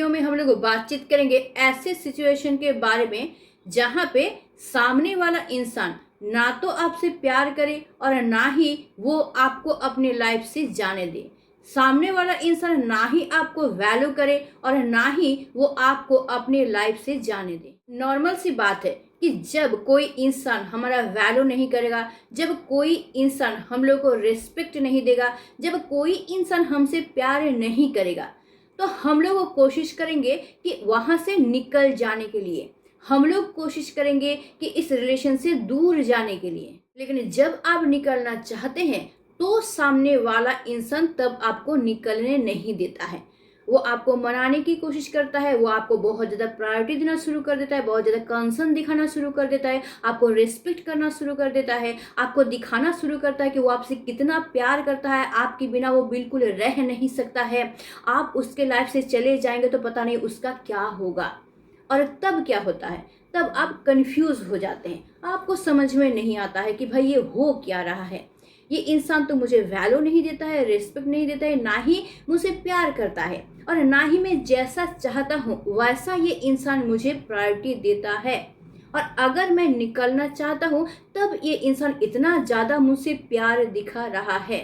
Video में हम लोग बातचीत करेंगे ऐसे सिचुएशन के बारे में जहाँ पे सामने वाला इंसान ना तो आपसे प्यार करे और ना ही वो आपको अपने लाइफ से जाने दे। सामने वाला इंसान ना ही आपको वैल्यू करे और ना ही वो आपको अपने लाइफ से जाने दे। नॉर्मल सी बात है कि जब कोई इंसान हमारा वैल्यू नहीं करेगा, जब कोई इंसान हम लोग को रिस्पेक्ट नहीं देगा, जब कोई इंसान हमसे प्यार नहीं करेगा, तो हम लोग कोशिश करेंगे कि वहाँ से निकल जाने के लिए, हम लोग कोशिश करेंगे कि इस रिलेशन से दूर जाने के लिए। लेकिन जब आप निकलना चाहते हैं तो सामने वाला इंसान तब आपको निकलने नहीं देता है। वो आपको मनाने की कोशिश करता है, वो आपको बहुत ज़्यादा प्रायोरिटी देना शुरू कर देता है, बहुत ज़्यादा कंसर्न दिखाना शुरू कर देता है, आपको रिस्पेक्ट करना शुरू कर देता है, आपको दिखाना शुरू करता है कि वो आपसे कितना प्यार करता है, आपके बिना वो बिल्कुल रह नहीं सकता है। आप उसके लाइफ से चले जाएंगे तो पता नहीं उसका क्या होगा। और तब क्या होता है, तब आप कंफ्यूज हो जाते हैं, आपको समझ में नहीं आता है कि भाई ये हो क्या रहा है। ये इंसान तो मुझे वैल्यू नहीं देता है, रिस्पेक्ट नहीं देता है, ना ही मुझसे प्यार करता है और ना ही मैं जैसा चाहता हूँ वैसा ये इंसान मुझे प्रायोरिटी देता है। और अगर मैं निकलना चाहता हूँ तब ये इंसान इतना ज़्यादा मुझसे प्यार दिखा रहा है।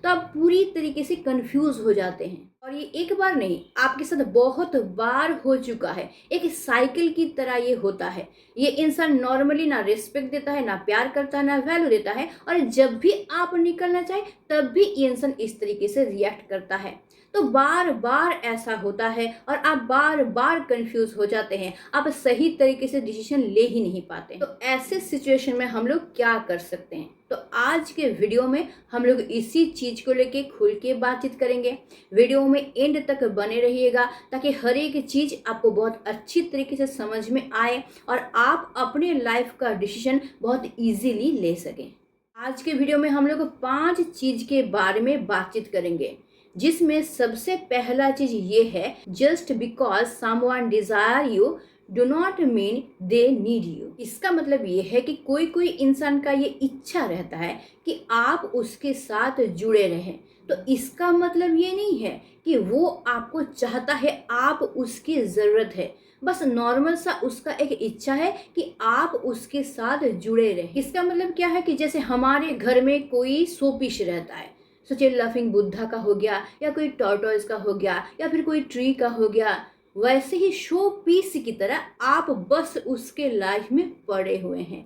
तो आप पूरी तरीके से कंफ्यूज हो जाते हैं। और ये एक बार नहीं, आपके साथ बहुत बार हो चुका है। एक साइकिल की तरह ये होता है। ये इंसान नॉर्मली ना रिस्पेक्ट देता है, ना प्यार करता है, ना वैल्यू देता है, और जब भी आप निकलना चाहे तब भी ये इंसान इस तरीके से रिएक्ट करता है। तो बार बार ऐसा होता है और आप बार बार कंफ्यूज हो जाते हैं, आप सही तरीके से डिसीजन ले ही नहीं पाते। तो ऐसे सिचुएशन में हम लोग क्या कर सकते हैं, तो आज के वीडियो में हम लोग इसी चीज को लेके खुल के बातचीत करेंगे। वीडियो में एंड तक बने रहिएगा ताकि हर एक चीज आपको बहुत अच्छी तरीके से समझ में आए और आप अपने लाइफ का डिसीजन बहुत इजीली ले सकें। आज के वीडियो में हम लोग 5 चीज के बारे में बातचीत करेंगे, जिसमें सबसे पहला चीज ये है, just because someone Dzire you do not mean they need you. इसका मतलब ये है कि कोई कोई इंसान का ये इच्छा रहता है कि आप उसके साथ जुड़े रहें, तो इसका मतलब ये नहीं है कि वो आपको चाहता है, आप उसकी ज़रूरत है। बस नॉर्मल सा उसका एक इच्छा है कि आप उसके साथ जुड़े रहें। इसका मतलब क्या है कि जैसे हमारे घर में कोई शोपीस रहता है, सोचिए लफिंग बुद्धा का हो गया, या कोई टॉर्टोइज का हो गया, या फिर कोई ट्री का हो गया, वैसे ही शो पीस की तरह आप बस उसके लाइफ में पड़े हुए हैं।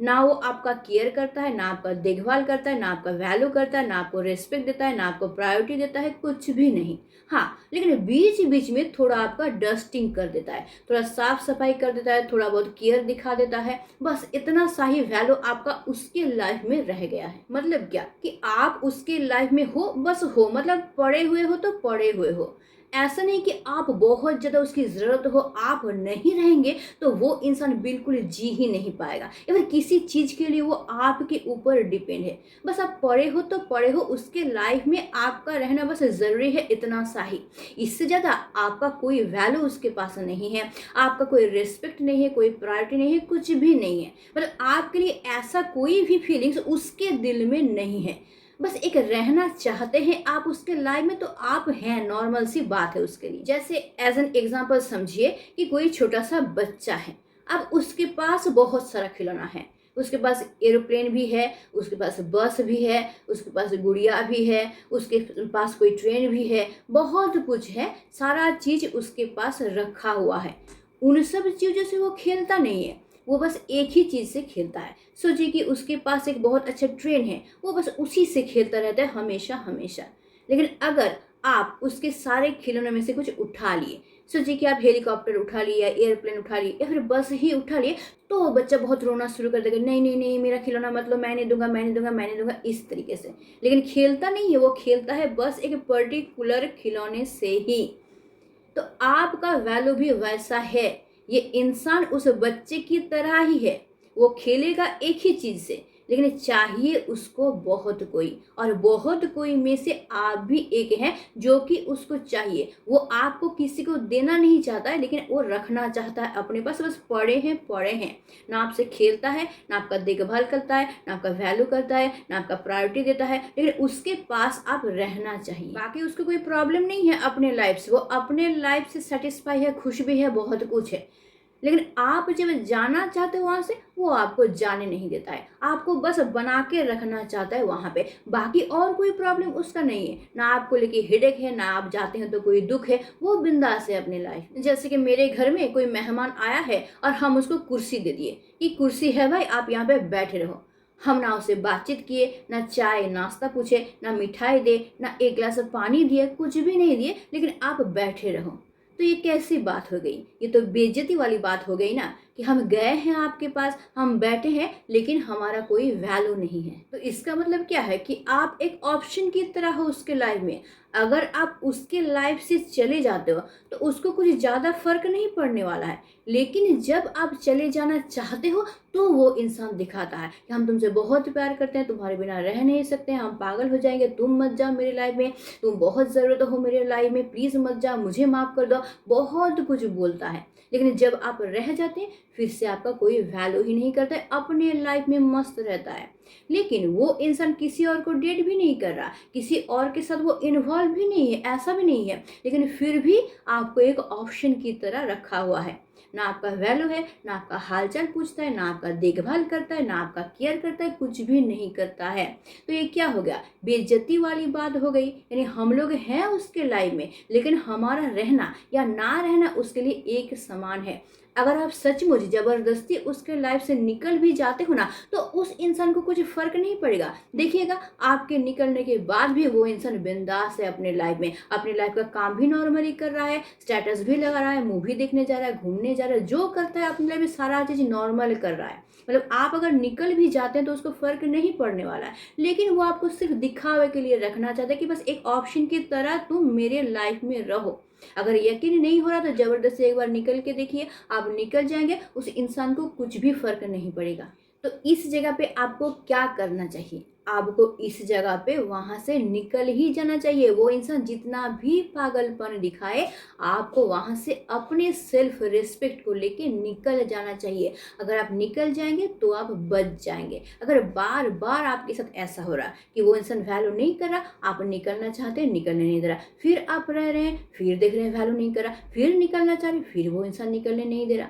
ना वो आपका केयर करता है, ना आपका देखभाल करता है, ना आपका वैल्यू करता है, ना आपको रिस्पेक्ट देता है, ना आपको प्रायोरिटी देता है, कुछ भी नहीं। हाँ, लेकिन बीच बीच में थोड़ा आपका डस्टिंग कर देता है, थोड़ा साफ सफाई कर देता है, थोड़ा बहुत केयर दिखा देता है, बस इतना सा ही वैल्यू आपका उसके लाइफ में रह गया है। मतलब क्या कि आप उसके लाइफ में हो, बस हो, मतलब पड़े हुए हो तो पड़े हुए हो। ऐसा नहीं कि आप बहुत ज़्यादा उसकी ज़रूरत हो, आप नहीं रहेंगे तो वो इंसान बिल्कुल जी ही नहीं पाएगा, या फिर किसी चीज़ के लिए वो आपके ऊपर डिपेंड है। बस आप पड़े हो तो पड़े हो, उसके लाइफ में आपका रहना बस ज़रूरी है, इतना सा ही। इससे ज़्यादा आपका कोई वैल्यू उसके पास नहीं है, आपका कोई रिस्पेक्ट नहीं है, कोई प्रायोरिटी नहीं है, कुछ भी नहीं है। मतलब आपके लिए ऐसा कोई भी फीलिंग्स उसके दिल में नहीं है। बस एक रहना चाहते हैं आप उसके लाइफ में, तो आप हैं, नॉर्मल सी बात है उसके लिए। जैसे एज एन एग्जांपल समझिए कि कोई छोटा सा बच्चा है, अब उसके पास बहुत सारा खिलौना है, उसके पास एरोप्लेन भी है, उसके पास बस भी है, उसके पास गुड़िया भी है, उसके पास कोई ट्रेन भी है, बहुत कुछ है, सारा चीज उसके पास रखा हुआ है। उन सब चीज़ों से वो खेलता नहीं है, वो बस एक ही चीज़ से खेलता है। सोचिए कि उसके पास एक बहुत अच्छा ट्रेन है, वो बस उसी से खेलता रहता है हमेशा हमेशा। लेकिन अगर आप उसके सारे खिलौनों में से कुछ उठा लिए, सोचिए कि आप हेलीकॉप्टर उठा लिए, या एयरप्लेन उठा लिए, या फिर बस ही उठा लिए, तो वो बच्चा बहुत रोना शुरू कर देगा, नहीं नहीं नहीं मेरा खिलौना मतलब, मैं नहीं दूंगा, मैं नहीं दूंगा, मैं नहीं दूंगा, इस तरीके से। लेकिन खेलता नहीं है, वो खेलता है बस एक पर्टिकुलर खिलौने से ही। तो आपका वैल्यू भी वैसा है, ये इंसान उस बच्चे की तरह ही है, वो खेलेगा एक ही चीज़ से, लेकिन चाहिए उसको बहुत कोई, और बहुत कोई में से आप भी एक हैं जो कि उसको चाहिए। वो आपको किसी को देना नहीं चाहता है, लेकिन वो रखना चाहता है अपने पास। बस पड़े हैं, ना आपसे खेलता है, ना आपका देखभाल करता है, ना आपका वैल्यू करता है, ना आपका प्रायोरिटी देता है, लेकिन उसके पास आप रहना चाहिए। बाकी उसको कोई प्रॉब्लम नहीं है अपने लाइफ से, वो अपने लाइफ से सेटिस्फाई है, खुश भी है, बहुत कुछ है। लेकिन आप जब जाना चाहते हो वहाँ से, वो आपको जाने नहीं देता है, आपको बस बना के रखना चाहता है वहाँ पे। बाकी और कोई प्रॉब्लम उसका नहीं है, ना आपको लेके हेडेक है, ना आप जाते हैं तो कोई दुख है, वो बिंदास है अपनी लाइफ। जैसे कि मेरे घर में कोई मेहमान आया है और हम उसको कुर्सी दे दिए कि कुर्सी है भाई, आप यहाँ पे बैठे रहो। हम ना उससे बातचीत किए, ना चाय नाश्ता पूछे, ना मिठाई दे, ना एक गिलास पानी दिए, कुछ भी नहीं दिए, लेकिन आप बैठे रहो। तो ये कैसी बात हो गई? ये तो बेइज्जती वाली बात हो गई ना, कि हम गए हैं आपके पास, हम बैठे हैं, लेकिन हमारा कोई वैल्यू नहीं है। तो इसका मतलब क्या है कि आप एक ऑप्शन की तरह हो उसके लाइफ में। अगर आप उसके लाइफ से चले जाते हो तो उसको कुछ ज़्यादा फर्क नहीं पड़ने वाला है, लेकिन जब आप चले जाना चाहते हो तो वो इंसान दिखाता है कि हम तुमसे बहुत प्यार करते हैं, तुम्हारे बिना रह नहीं सकते, हम पागल हो जाएंगे, तुम मत जाओ मेरी लाइफ में, तुम बहुत ज़रूरत हो मेरे लाइफ में, प्लीज़ मत जाओ, मुझे माफ़ कर दो, बहुत कुछ बोलता है। लेकिन जब आप रह जाते हैं फिर से आपका कोई वैल्यू ही नहीं करता है, अपने लाइफ में मस्त रहता है। लेकिन वो इंसान किसी और को डेट भी नहीं कर रहा, किसी और के साथ वो इन्वॉल्व भी नहीं है, ऐसा भी नहीं है, लेकिन फिर भी आपको एक ऑप्शन की तरह रखा हुआ है। ना आपका वैल्यू है, ना आपका हालचाल पूछता है, ना आपका देखभाल करता है, ना आपका केयर करता है, कुछ भी नहीं करता है। तो ये क्या हो गया? बेइज्जती वाली बात हो गई। यानी हम लोग हैं उसके लाइफ में, लेकिन हमारा रहना या ना रहना उसके लिए एक समान है। अगर आप सचमुच ज़बरदस्ती उसके लाइफ से निकल भी जाते हो ना, तो उस इंसान को कुछ फ़र्क नहीं पड़ेगा। देखिएगा, आपके निकलने के बाद भी वो इंसान बिंदास है अपने लाइफ में, अपने लाइफ का काम भी नॉर्मली कर रहा है, स्टेटस भी लगा रहा है, मूवी देखने जा रहा है, घूमने जा रहा है, जो करता है अपने लाइफ में सारा चीज़ नॉर्मल कर रहा है। मतलब आप अगर निकल भी जाते हैं तो उसको फ़र्क नहीं पड़ने वाला है, लेकिन वो आपको सिर्फ दिखावे के लिए रखना चाहता है कि बस एक ऑप्शन की तरह तुम मेरे लाइफ में रहो। अगर यकीन नहीं हो रहा तो ज़बरदस्ती एक बार निकल के देखिए, आप निकल जाएंगे, उस इंसान को कुछ भी फ़र्क नहीं पड़ेगा। तो इस जगह पे आपको क्या करना चाहिए? आपको इस जगह पे वहाँ से निकल ही जाना चाहिए। वो इंसान जितना भी पागलपन दिखाए, आपको वहाँ से अपने सेल्फ रिस्पेक्ट को लेके निकल जाना चाहिए। अगर आप निकल जाएंगे तो आप बच जाएंगे। अगर बार बार आपके साथ ऐसा हो रहा कि वो इंसान वैल्यू नहीं कर रहा, आप निकलना चाहते हैं, निकलने नहीं दे रहा, फिर आप रह रहे हैं, फिर देख रहे हैं वैल्यू नहीं कर रहा, फिर निकलना चाह रहे, फिर वो इंसान निकलने नहीं दे रहा,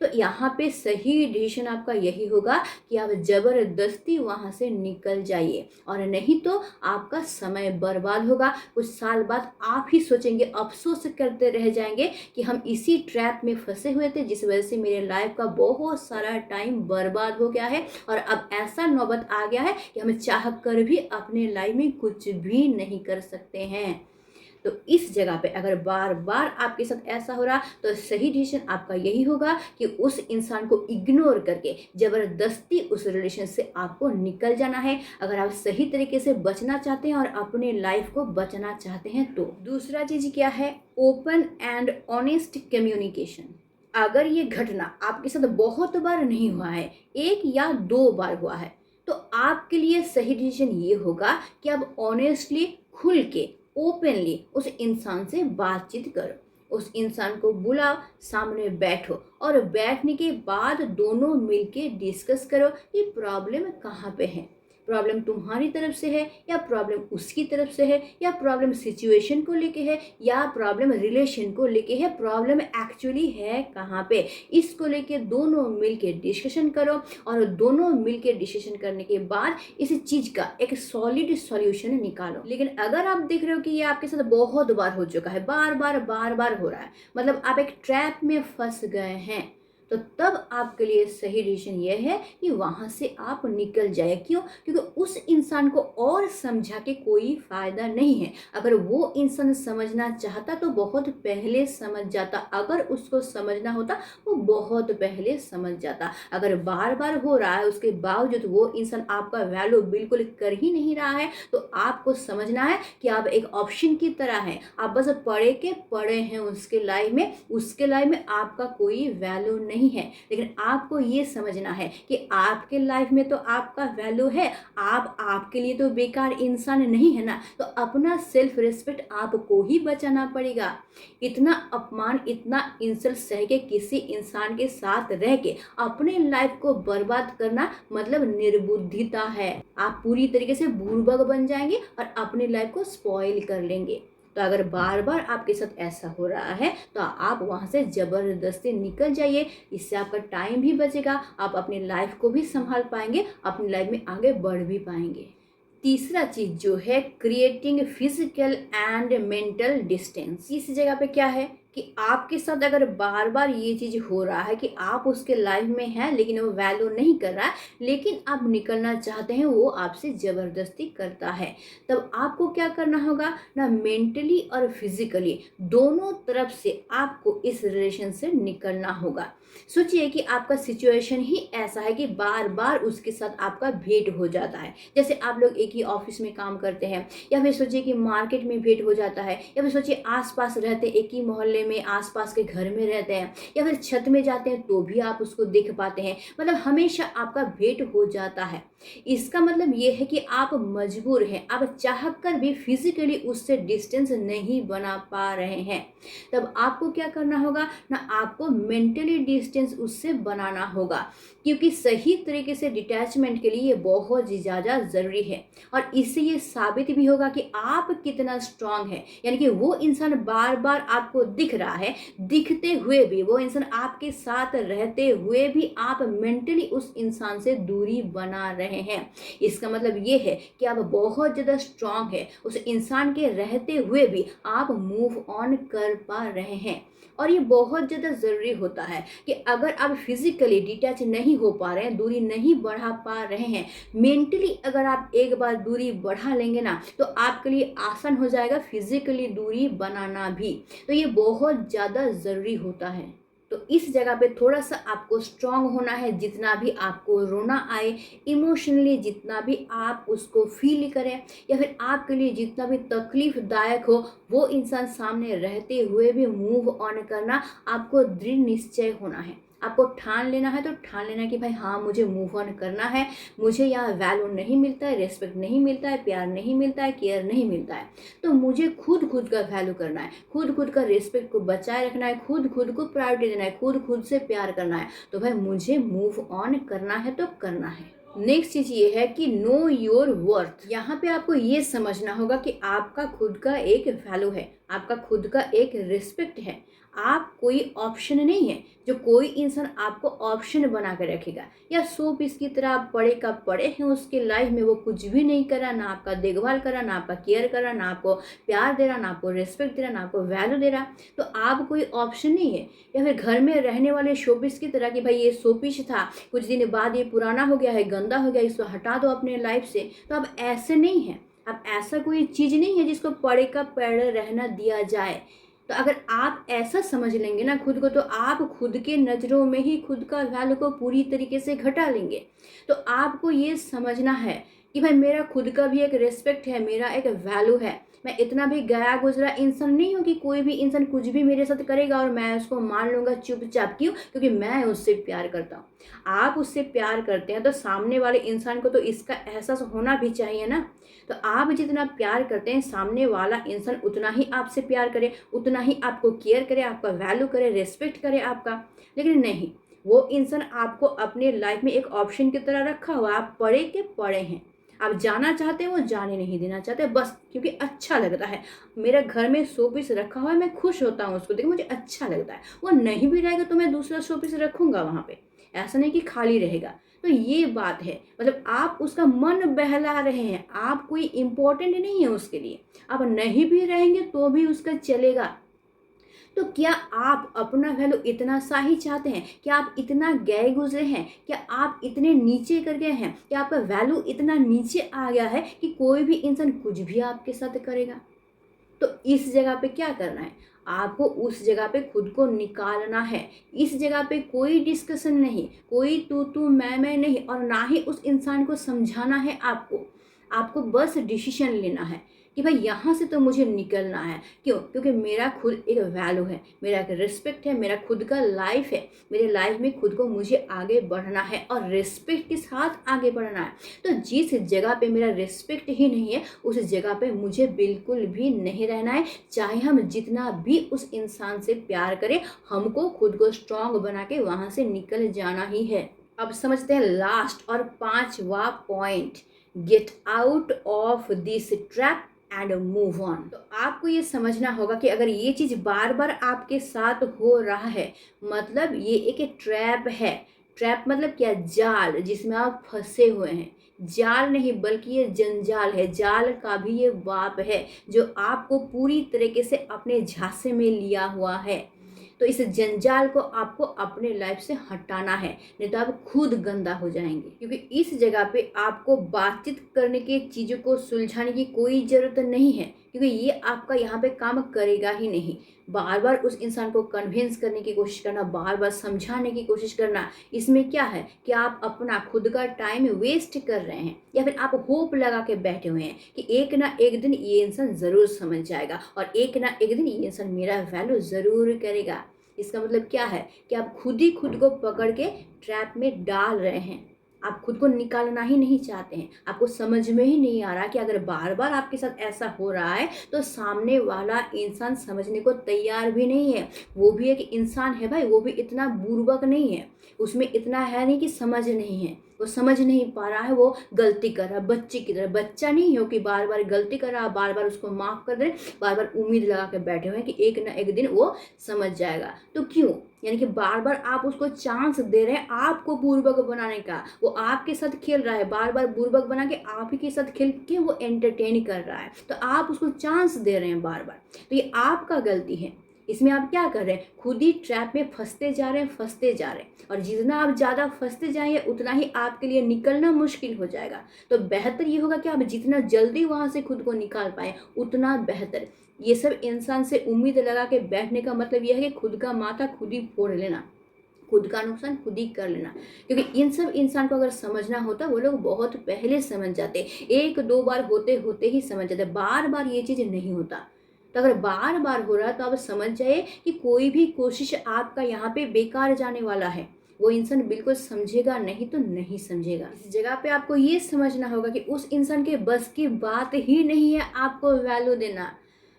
तो यहाँ पे सही डिसीजन आपका यही होगा कि आप ज़बरदस्ती वहाँ से निकल जाइए, और नहीं तो आपका समय बर्बाद होगा। कुछ साल बाद आप ही सोचेंगे, अफसोस करते रह जाएंगे कि हम इसी ट्रैप में फंसे हुए थे, जिस वजह से मेरे लाइफ का बहुत सारा टाइम बर्बाद हो गया है, और अब ऐसा नौबत आ गया है कि हम चाह कर भी अपने लाइफ में कुछ भी नहीं कर सकते हैं। तो इस जगह पे अगर बार बार आपके साथ ऐसा हो रहा, तो सही डिसीजन आपका यही होगा कि उस इंसान को इग्नोर करके ज़बरदस्ती उस रिलेशन से आपको निकल जाना है, अगर आप सही तरीके से बचना चाहते हैं और अपने लाइफ को बचना चाहते हैं तो। दूसरा चीज़ क्या है? Open and honest communication. अगर ये घटना आपके साथ बहुत बार नहीं हुआ है, 1 या 2 बार हुआ है, तो आपके लिए सही डिसीजन ये होगा कि आप ऑनेस्टली, खुल के, ओपनली उस इंसान से बातचीत करो। उस इंसान को बुलाओ, सामने बैठो, और बैठने के बाद दोनों मिलके डिस्कस करो कि प्रॉब्लम कहाँ पे है। प्रॉब्लम तुम्हारी तरफ से है, या प्रॉब्लम उसकी तरफ से है, या प्रॉब्लम सिचुएशन को लेके है, या प्रॉब्लम रिलेशन को लेके है, प्रॉब्लम एक्चुअली है कहाँ पे, इसको लेके दोनों मिलके डिस्कशन करो, और दोनों मिलके डिस्कशन करने के बाद इस चीज़ का एक सॉलिड सॉल्यूशन निकालो। लेकिन अगर आप देख रहे हो कि ये आपके साथ बहुत बार हो चुका है, बार बार हो रहा है, मतलब आप एक ट्रैप में फंस गए हैं, तो तब आपके लिए सही डिसीजन ये है कि वहाँ से आप निकल जाए। क्यों? क्योंकि उस इंसान को और समझा के कोई फ़ायदा नहीं है। अगर वो इंसान समझना चाहता तो बहुत पहले समझ जाता, अगर उसको समझना होता वो बहुत पहले समझ जाता। अगर बार बार हो रहा है उसके बावजूद वो इंसान आपका वैल्यू बिल्कुल कर ही नहीं रहा है, तो आपको समझना है कि आप एक ऑप्शन की तरह हैं, आप बस पड़े के पड़े हैं उसके लाइफ में, उसके लाइफ में आपका कोई वैल्यू नहीं नहीं है, लेकिन आपको ये समझना है कि आपके लाइफ में तो आपका वैल्यू है, आप आपके लिए तो बेकार इंसान नहीं है ना। तो अपना सेल्फ रिस्पेक्ट आपको ही बचाना पड़ेगा। इतना अपमान, इतना इंसल्ट सह के किसी इंसान के साथ रह के अपने लाइफ को बर्बाद करना मतलब निर्बुद्धिता है। आप पूरी तरीके से बुड़बक बन जाएंगे और अपनी लाइफ को स्पॉइल कर लेंगे। तो अगर बार बार आपके साथ ऐसा हो रहा है तो आप वहाँ से ज़बरदस्ती निकल जाइए। इससे आपका टाइम भी बचेगा, आप अपनी लाइफ को भी संभाल पाएंगे, अपनी लाइफ में आगे बढ़ भी पाएंगे। तीसरा चीज जो है creating physical and mental distance. इस जगह पे क्या है कि आपके साथ अगर बार बार ये चीज हो रहा है कि आप उसके लाइफ में हैं लेकिन वो वैल्यू नहीं कर रहा है, लेकिन आप निकलना चाहते हैं, वो आपसे जबरदस्ती करता है, तब आपको क्या करना होगा ना, मेंटली और फिजिकली दोनों तरफ से आपको इस रिलेशन से निकलना होगा। सोचिए कि आपका सिचुएशन ही ऐसा है कि बार बार उसके साथ आपका भेंट हो जाता है। जैसे आप लोग एक ही ऑफिस में काम करते हैं, या फिर सोचिए कि मार्केट में भेंट हो जाता है, या फिर सोचिए आसपास रहते, एक ही मोहल्ले में आसपास के घर में रहते हैं, या फिर छत में जाते हैं तो भी आप उसको देख पाते हैं। मतलब हमेशा आपका भेंट हो जाता है। इसका मतलब ये है कि आप मजबूर हैं, आप चाहकर भी फिजिकली उससे डिस्टेंस नहीं बना पा रहे हैं। तब आपको क्या करना होगा ना, आपको मेंटली डिस्टेंस उससे बनाना होगा, क्योंकि सही तरीके से डिटैचमेंट के लिए ये बहुत ही ज़्यादा ज़रूरी है। और इससे ये साबित भी होगा कि आप कितना स्ट्रांग है। यानी कि वो इंसान बार बार आपको दिख रहा है, दिखते हुए भी वो इंसान आपके साथ रहते हुए भी आप मेंटली उस इंसान से दूरी बना रहे हैं। इसका मतलब ये है कि आप बहुत ज़्यादा स्ट्रांग है, उस इंसान के रहते हुए भी आप मूव ऑन कर पा रहे हैं। और ये बहुत ज़्यादा ज़रूरी होता है कि अगर आप फिजिकली डिटैच नहीं हो पा रहे हैं, दूरी नहीं बढ़ा पा रहे हैं, मेंटली अगर आप एक बार दूरी बढ़ा लेंगे ना, तो आपके लिए आसान हो जाएगा फिजिकली दूरी बनाना भी। तो ये बहुत ज़्यादा ज़रूरी होता है। तो इस जगह पे थोड़ा सा आपको स्ट्रांग होना है। जितना भी आपको रोना आए, इमोशनली जितना भी आप उसको फील करें, या फिर आपके लिए जितना भी तकलीफदायक हो, वो इंसान सामने रहते हुए भी मूव ऑन करना आपको दृढ़ निश्चय होना है। आपको ठान लेना है, तो ठान लेना है कि भाई हाँ, मुझे मूव ऑन करना है, मुझे यहाँ वैल्यू नहीं मिलता है, रिस्पेक्ट नहीं मिलता है, प्यार नहीं मिलता है, केयर नहीं मिलता है, तो मुझे खुद का वैल्यू करना है, खुद का रिस्पेक्ट को बचाए रखना है, खुद को प्रायोरिटी देना है, खुद से प्यार करना है। तो भाई मुझे मूव ऑन करना है तो करना है। नेक्स्ट चीज ये है कि नो योर वर्थ। यहाँ पे आपको ये समझना होगा कि आपका खुद का एक वैल्यू है, आपका खुद का एक रिस्पेक्ट है। आप कोई ऑप्शन नहीं है जो कोई इंसान आपको ऑप्शन बना कर रखेगा, या 100 पीस की तरह आप पड़े का पड़े हैं उसके लाइफ में, वो कुछ भी नहीं करा, ना आपका देखभाल करा, ना आपका केयर करा, ना आपको प्यार दे रहा, ना आपको रिस्पेक्ट दे रहा, ना आपको वैल्यू दे रहा, तो आप कोई ऑप्शन नहीं है। या फिर घर में रहने वाले शोपीस की तरह कि भाई ये शोपीस था, कुछ दिन बाद ये पुराना हो गया है, गंदा हो गया, इसको हटा दो अपने लाइफ से। तो आप ऐसे नहीं हैं, आप ऐसा कोई चीज़ नहीं है जिसको पड़े का पड़े रहना दिया जाए। तो अगर आप ऐसा समझ लेंगे ना खुद को, तो आप खुद के नज़रों में ही खुद का वैल्यू को पूरी तरीके से घटा लेंगे। तो आपको ये समझना है कि भाई मेरा खुद का भी एक रिस्पेक्ट है, मेरा एक वैल्यू है। मैं इतना भी गया गुजरा इंसान नहीं हूँ कि कोई भी इंसान कुछ भी मेरे साथ करेगा और मैं उसको मान लूँगा चुपचाप। क्यों? क्योंकि मैं उससे प्यार करता हूँ। आप उससे प्यार करते हैं तो सामने वाले इंसान को तो इसका एहसास होना भी चाहिए ना। तो आप जितना प्यार करते हैं, सामने वाला इंसान उतना ही आपसे प्यार करे, उतना ही आपको केयर करे, आपका वैल्यू करे, रेस्पेक्ट करे आपका। लेकिन नहीं, वो इंसान आपको अपने लाइफ में एक ऑप्शन की तरह रखा हुआ, आप पड़े के पड़े हैं। आप जाना चाहते हैं, वो जाने नहीं देना चाहते, बस क्योंकि अच्छा लगता है। मेरे घर में 100 पीस रखा हुआ है, मैं खुश होता हूँ उसको देख, मुझे अच्छा लगता है। वो नहीं भी रहेगा तो मैं दूसरा 100 पीस रखूँगा वहाँ पे, ऐसा नहीं कि खाली रहेगा। तो ये बात है, मतलब आप उसका मन बहला रहे हैं, आप कोई इम्पोर्टेंट नहीं है उसके लिए। आप नहीं भी रहेंगे तो भी उसका चलेगा। तो क्या आप अपना वैल्यू इतना सा ही चाहते हैं? क्या आप इतना गए गुजरे हैं? क्या आप इतने नीचे कर गए हैं? क्या आपका वैल्यू इतना नीचे आ गया है कि कोई भी इंसान कुछ भी आपके साथ करेगा? तो इस जगह पे क्या करना है? आपको उस जगह पे खुद को निकालना है। इस जगह पे कोई डिस्कशन नहीं, कोई तू मैं नहीं, और ना ही उस इंसान को समझाना है आपको। आपको बस डिसीजन लेना है कि भाई यहाँ से तो मुझे निकलना है। क्यों? क्योंकि मेरा खुद एक वैल्यू है, मेरा एक रिस्पेक्ट है, मेरा खुद का लाइफ है। मेरे लाइफ में खुद को मुझे आगे बढ़ना है और रिस्पेक्ट के साथ आगे बढ़ना है। तो जिस जगह पे मेरा रिस्पेक्ट ही नहीं है, उस जगह पे मुझे बिल्कुल भी नहीं रहना है। चाहे हम जितना भी उस इंसान से प्यार करें, हमको खुद को स्ट्रांग बना के वहाँ से निकल जाना ही है। अब समझते हैं लास्ट और 5वां point, get out of this trap and move on. तो आपको ये समझना होगा कि अगर ये चीज़ बार बार आपके साथ हो रहा है, मतलब ये एक ट्रैप है। ट्रैप मतलब क्या? जाल जिसमें आप फंसे हुए हैं। जाल नहीं बल्कि ये जंजाल है, जाल का भी ये बाप है जो आपको पूरी तरीके से अपने झांसे में लिया हुआ है। तो इस जंजाल को आपको अपने लाइफ से हटाना है, नहीं तो आप खुद गंदा हो जाएंगे। क्योंकि इस जगह पे आपको बातचीत करने की, चीज़ों को सुलझाने की कोई ज़रूरत नहीं है, क्योंकि ये आपका यहाँ पे काम करेगा ही नहीं। बार बार उस इंसान को कन्विंस करने की कोशिश करना, बार बार समझाने की कोशिश करना, इसमें क्या है कि आप अपना खुद का टाइम वेस्ट कर रहे हैं, या फिर आप होप लगा के बैठे हुए हैं कि एक ना एक दिन ये इंसान ज़रूर समझ जाएगा और एक ना एक दिन ये इंसान मेरा वैल्यू ज़रूर करेगा। इसका मतलब क्या है कि आप खुद ही खुद को पकड़ के ट्रैप में डाल रहे हैं। आप खुद को निकालना ही नहीं चाहते हैं। आपको समझ में ही नहीं आ रहा कि अगर बार बार आपके साथ ऐसा हो रहा है तो सामने वाला इंसान समझने को तैयार भी नहीं है। वो भी एक इंसान है भाई, वो भी इतना बुर्बक नहीं है, उसमें इतना है नहीं कि समझ नहीं है। वो समझ नहीं पा रहा है, वो गलती कर रहा है बच्चे की तरह। बच्चा नहीं हो कि बार बार गलती कर रहा है, बार बार उसको माफ़ कर दे, बार बार उम्मीद लगा के बैठे हुए हैं कि एक ना एक दिन वो समझ जाएगा। तो क्यों? यानी कि बार बार आप उसको चांस दे रहे हैं आपको बुर्बक बनाने का। वो आपके साथ खेल रहा है, बार बार बुर्बक बना के आप ही के साथ खेल के वो एंटरटेन कर रहा है, तो आप उसको चांस दे रहे हैं बार बार। तो ये आपका गलती है। इसमें आप क्या कर रहे हैं? खुद ही ट्रैप में फंसते जा रहे हैं, फंसते जा रहे हैं। और जितना आप ज़्यादा फंसते जाएंगे उतना ही आपके लिए निकलना मुश्किल हो जाएगा। तो बेहतर ये होगा कि आप जितना जल्दी वहाँ से खुद को निकाल पाएँ उतना बेहतर। ये सब इंसान से उम्मीद लगा के बैठने का मतलब यह है कि खुद का माथा खुद ही फोड़ लेना, खुद का नुकसान खुद ही कर लेना। क्योंकि इन सब इंसान को अगर समझना होता वो लोग बहुत पहले समझ जाते, 1-2 बार होते होते ही समझ जाते। बार बार ये चीज़ नहीं होता। तो अगर बार बार हो रहा है तो आप समझ जाइए कि कोई भी कोशिश आपका यहाँ पे बेकार जाने वाला है। वो इंसान बिल्कुल समझेगा नहीं तो नहीं समझेगा। इस जगह पे आपको ये समझना होगा कि उस इंसान के बस की बात ही नहीं है आपको वैल्यू देना।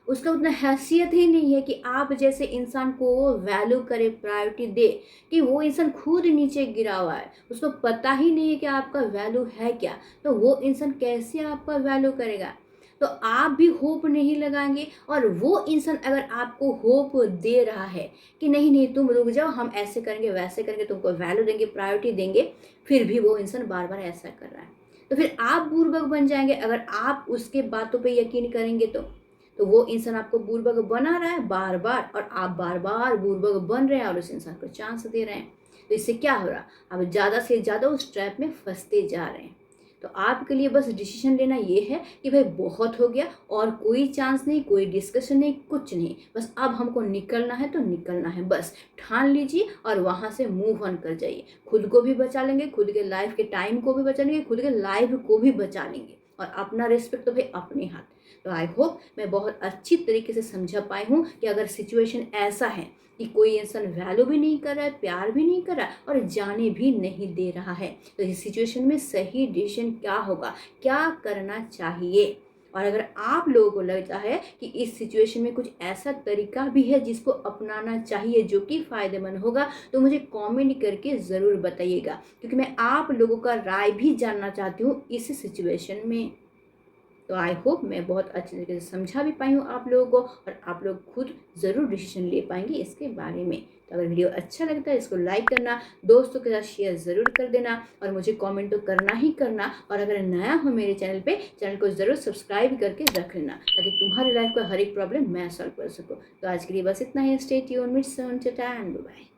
उसका उतना हैसियत ही नहीं है कि आप जैसे इंसान को वैल्यू करे, प्रायोरिटी दे। कि वो इंसान खुद नीचे गिरा हुआ है, उसको पता ही नहीं है कि आपका वैल्यू है क्या, तो वो इंसान कैसे आपका वैल्यू करेगा? तो आप भी होप नहीं लगाएंगे। और वो इंसान अगर आपको होप दे रहा है कि नहीं नहीं तुम रुक जाओ, हम ऐसे करेंगे वैसे करेंगे, तुमको वैल्यू देंगे, प्रायोरिटी देंगे, फिर भी वो इंसान बार बार ऐसा कर रहा है, तो फिर आप बुर्बक बन जाएंगे। अगर आप उसके बातों पे यकीन करेंगे तो वो इंसान आपको बुर्बक बना रहा है बार बार, और आप बार बार बुर्बक बन रहे हैं और उस इंसान को चांस दे रहे हैं। तो इससे क्या हो रहा? आप ज़्यादा से ज़्यादा उस ट्रैप में फंसते जा रहे हैं। तो आपके लिए बस डिसीजन लेना ये है कि भाई बहुत हो गया, और कोई चांस नहीं, कोई डिस्कशन नहीं, कुछ नहीं, बस अब हमको निकलना है तो निकलना है। बस ठान लीजिए और वहाँ से मूव ऑन कर जाइए। खुद को भी बचा लेंगे, खुद के लाइफ के टाइम को भी बचा लेंगे, खुद के लाइफ को भी बचा लेंगे, और अपना रिस्पेक्ट तो भाई अपने हाथ। तो आई होप मैं बहुत अच्छी तरीके से समझा पाई हूँ कि अगर सिचुएशन ऐसा है कि कोई इंसान वैल्यू भी नहीं कर रहा है, प्यार भी नहीं कर रहा है और जाने भी नहीं दे रहा है, तो इस सिचुएशन में सही डिसीजन क्या होगा, क्या करना चाहिए। और अगर आप लोगों को लगता है कि इस सिचुएशन में कुछ ऐसा तरीका भी है जिसको अपनाना चाहिए जो कि फ़ायदेमंद होगा, तो मुझे कमेंट करके ज़रूर बताइएगा, क्योंकि मैं आप लोगों का राय भी जानना चाहती हूँ इस सिचुएशन में। तो आई होप मैं बहुत अच्छे तरीके से समझा भी पाई हूँ आप लोगों को, और आप लोग खुद ज़रूर डिसीजन ले पाएंगे इसके बारे में। तो अगर वीडियो अच्छा लगता है इसको लाइक करना, दोस्तों के साथ शेयर ज़रूर कर देना, और मुझे कमेंट तो करना ही करना। और अगर नया हो मेरे चैनल पे, चैनल को ज़रूर सब्सक्राइब करके रख लेना, ताकि तुम्हारी लाइफ का हर एक प्रॉब्लम मैं सॉल्व कर सकूँ। तो आज के लिए बस इतना ही। Stay tuned, meets soon, tata and bye.